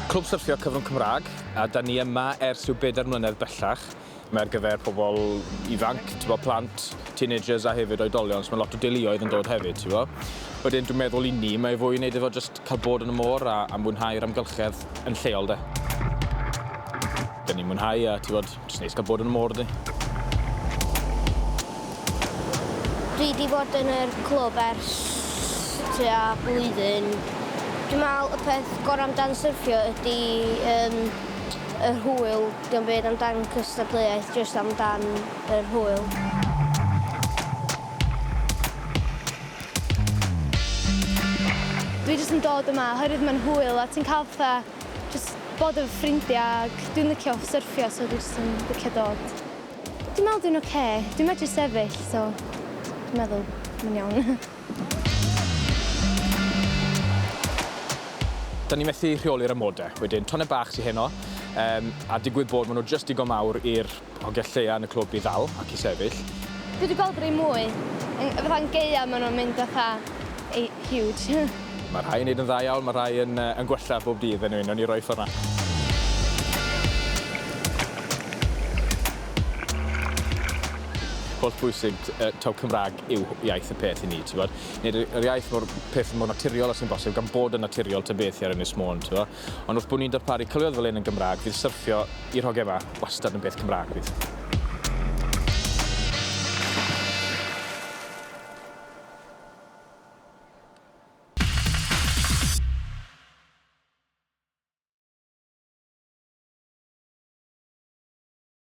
Clwb Syrffio cyfrwng Cymraeg, a da ni yma ers rhyw 4 mlynedd bellach. Mae ar gyfer pobl ifanc, plant, teenagers a hefyd oedolion, so mae lot o deuluoedd yn dod hefyd, ti'n bo. Wedyn dwi'n meddwl I ni, mae fwy i wneud efo just cael bod yn y môr a mwynhau'r amgylchedd yn lleol de. Da ni'n mwynhau a ti'n bod, jyst neis cael bod yn y môr di. Dwi wedi bod yn yr clwb ers tua blwyddyn. Dwi'n meddwl y peth gorau amdan syrffio ydy y hwyl. Dwi'n byd amdan cystadleuaeth, jyst amdan yr hwyl. Dwi jyst yn dod yma oherwydd mae'n hwyl a ti'n cael fatha jyst bod efo ffrindiau ac dwi'n licio syrffio, so dwi jyst yn licio dod. Dwi'n meddwl dwi'n oce. Dwi'n medru sefyll, so dwi'n meddwl mae'n iawn. Da ni methu rheoli'r amodau, wedyn tonne bach sy'n heno, a digwydd bod maen nhw jyst digon mawr i'r hogell lleia yn y clwb I ddal ac I sefyll. Dwi wedi gweld rhai mwy. Fatha'n geia maen nhw'n mynd fatha huge. Mae rhai yn neud yn dda iawn, mae rhai yn gwella bob dydd yn un, o'n I roi ffordd 'na. Holl bwysig taw Cymraeg yw iaith y peth I ni, ti'n bod. Nid yr iaith mor peth mor naturiol as sy'n bosib, gan bod yn naturiol ta beth ar Ynys Môn, ti'n bod. Ond wrth bod ni'n darparu cylwedd fel un yn Gymraeg, fydd syrffio i'r hogau yma wastad yn beth Cymraeg fydd.